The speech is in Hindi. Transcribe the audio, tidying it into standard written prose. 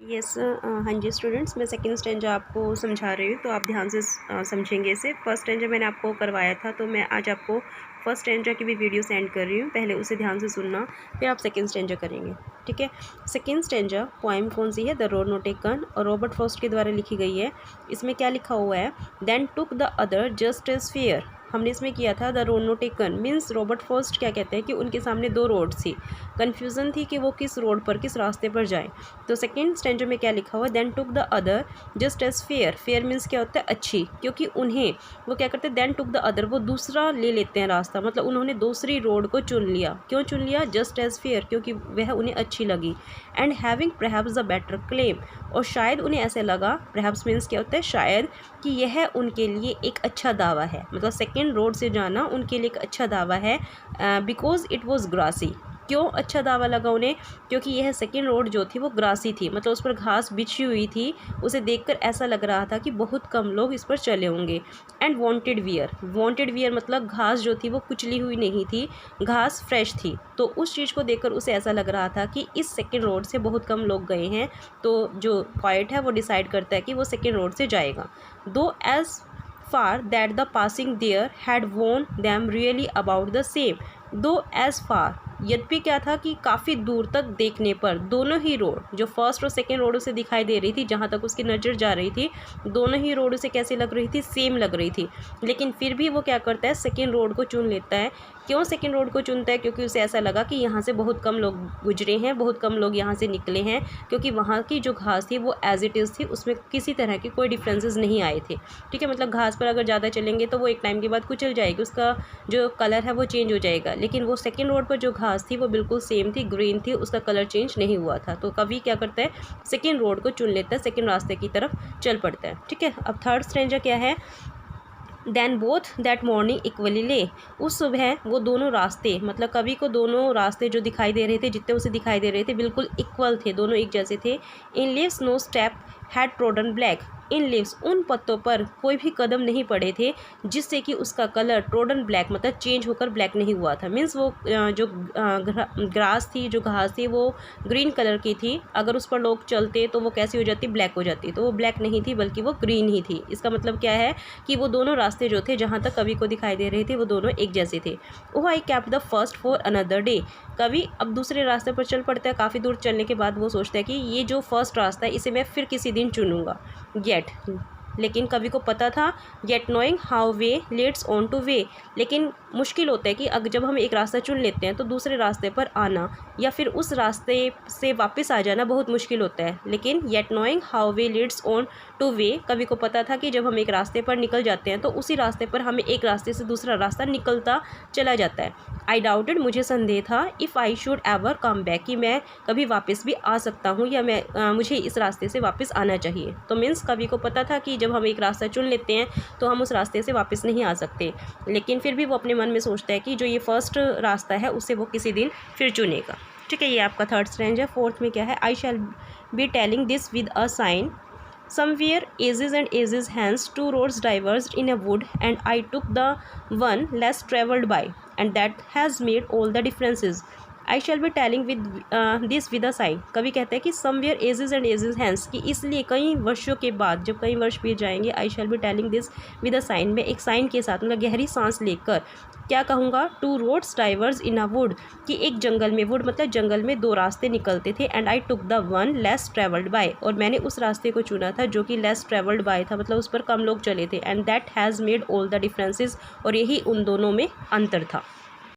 यस हाँ जी स्टूडेंट्स, मैं सेकंड स्टैंजा आपको समझा रही हूँ, तो आप ध्यान से समझेंगे इसे। फर्स्ट स्टैंजा मैंने आपको करवाया था, तो मैं आज आपको फर्स्ट स्टैंजा की भी वीडियो सेंड कर रही हूँ। पहले उसे ध्यान से सुनना, फिर आप सेकंड स्टैंजा करेंगे, ठीक है। सेकंड स्टैंजा पोएम कौन सी है? द रोड नॉट टेकन, और रॉबर्ट फ्रॉस्ट के द्वारा लिखी गई है। इसमें क्या लिखा हुआ है? Then took the other just as fair. हमने इसमें किया था the road not taken means Robert Frost क्या कहते हैं कि उनके सामने दो रोड थी, कन्फ्यूज़न थी कि वो किस रोड पर, किस रास्ते पर जाएं। तो सेकंड स्टैंजा में क्या लिखा हुआ है? Then took the other just as fair. Fair means क्या होता है? अच्छी, क्योंकि उन्हें वो क्या करते हैं? देन टुक द अदर, वो दूसरा ले लेते हैं रास्ता, मतलब उन्होंने दूसरी रोड को चुन लिया। क्यों चुन लिया? जस्ट एज फेयर, क्योंकि वह उन्हें अच्छी लगी। And having perhaps a better claim, और शायद उन्हें ऐसे लगा, परहैप्स मीन्स क्या होता है? शायद, कि यह उनके लिए एक अच्छा दावा है, मतलब सेकेंड रोड से जाना उनके लिए एक अच्छा दावा है। Because it was grassy. क्यों अच्छा दावा लगा उन्हें? क्योंकि यह सेकेंड रोड जो थी वो ग्रासी थी, मतलब उस पर घास बिछी हुई थी। उसे देखकर ऐसा लग रहा था कि बहुत कम लोग इस पर चले होंगे। And wanted wear, wanted wear मतलब घास जो थी वो कुचली हुई नहीं थी, घास फ्रेश थी। तो उस चीज़ को देखकर उसे ऐसा लग रहा था कि इस सेकेंड रोड से बहुत कम लोग गए हैं, तो जो पॉइंट है वो डिसाइड करता है कि वो सेकेंड रोड से जाएगा। दो as far that the passing there had warned them really about the same, though as far, यद्यपि क्या था कि काफ़ी दूर तक देखने पर दोनों ही रोड, जो फर्स्ट और सेकेंड रोड उसे दिखाई दे रही थी, जहाँ तक उसकी नज़र जा रही थी, दोनों ही रोड उसे कैसी लग रही थी? सेम लग रही थी। लेकिन फिर भी वो क्या करता है? सेकेंड रोड को चुन लेता है। क्यों सेकेंड रोड को चुनता है? क्योंकि उसे ऐसा लगा कि यहाँ से बहुत कम लोग गुजरे हैं, बहुत कम लोग यहाँ से निकले हैं, क्योंकि वहाँ की जो घास थी वो एज इट इज़ थी, उसमें किसी तरह के कोई डिफरेंसेस नहीं आए थे, ठीक है। मतलब घास पर अगर ज़्यादा चलेंगे तो वो एक टाइम के बाद कुचल जाएगी, उसका जो कलर है वो चेंज हो जाएगा। लेकिन वो सेकेंड रोड पर जो घास थी वो बिल्कुल सेम थी, ग्रीन थी, उसका कलर चेंज नहीं हुआ था। तो कभी क्या करता है? सेकेंड रोड को चुन लेता है, सेकेंड रास्ते की तरफ चल पड़ता है, ठीक है। अब थर्ड स्ट्रेंजर क्या है? Then both that morning equally lay, उस सुबह वो दोनों रास्ते, मतलब कवि को दोनों रास्ते जो दिखाई दे रहे थे, जितने उसे दिखाई दे रहे थे, बिल्कुल इक्वल थे, दोनों एक जैसे थे। In leaves no step had trodden black, in leaves उन पत्तों पर कोई भी कदम नहीं पड़े थे जिससे कि उसका कलर ट्रोडन ब्लैक मतलब चेंज होकर ब्लैक नहीं हुआ था। मीन्स वो जो ग्रास थी, जो घास थी, वो ग्रीन कलर की थी। अगर उस पर लोग चलते तो वो कैसी हो जाती? ब्लैक हो जाती। तो वो ब्लैक नहीं थी बल्कि वो ग्रीन ही थी। इसका मतलब क्या है कि वो दोनों रास्ते जो थे, जहाँ तक कवि को दिखाई दे रहे थे, वो दोनों एक जैसे थे। Oh I kept the first for another day, कवि अब दूसरे रास्ते पर चल पड़ता है। काफ़ी दूर चलने के बाद वो सोचता है कि ये जो फर्स्ट रास्ता है इसे मैं फिर किसी दिन चुनूंगा। येट, लेकिन कवि को पता था, yet knowing how way Leeds on two way, लेकिन मुश्किल होता है कि अगर जब हम एक रास्ता चुन लेते हैं तो दूसरे रास्ते पर आना या फिर उस रास्ते से वापस आ जाना बहुत मुश्किल होता है। लेकिन yet knowing how way Leeds on two way, कवि को पता था कि जब हम एक रास्ते पर निकल जाते हैं तो उसी रास्ते पर हमें एक रास्ते से दूसरा रास्ता निकलता चला जाता है। आई डाउटेड, मुझे संदेह था, if I should ever come back, कि मैं कभी वापस भी आ सकता हूँ या मुझे इस रास्ते से वापस आना चाहिए। तो मीन्स कवि को पता था कि जब हम एक रास्ता चुन लेते हैं तो हम उस रास्ते से वापस नहीं आ सकते, लेकिन फिर भी वो अपने मन में सोचता है कि जो ये फर्स्ट रास्ता है उसे वो किसी दिन फिर चुनेगा, ठीक है। ये आपका थर्ड स्ट्रेंज है। फोर्थ में क्या है? I shall be telling this with a sign, somewhere ages and ages hence two roads diverged in a wood and I took the one less travelled by, and that has made all the differences. I shall be telling with this with a sigh, कवि कहता है कि somewhere ages and ages hence, कि इसलिए कई वर्षों के बाद, जब कई वर्ष बीत जाएंगे, I shall be telling this with a sign, में एक साइन के साथ, मतलब गहरी सांस लेकर क्या कहूँगा? Two roads diverged in a wood, कि एक जंगल में, वुड मतलब जंगल में दो रास्ते निकलते थे। And I took the one less travelled by, और मैंने उस रास्ते को चुना था जो कि लेस ट्रेवल्ड बाय था, मतलब उस पर कम लोग चले थे। And that has made all the differences, और यही उन दोनों में अंतर था।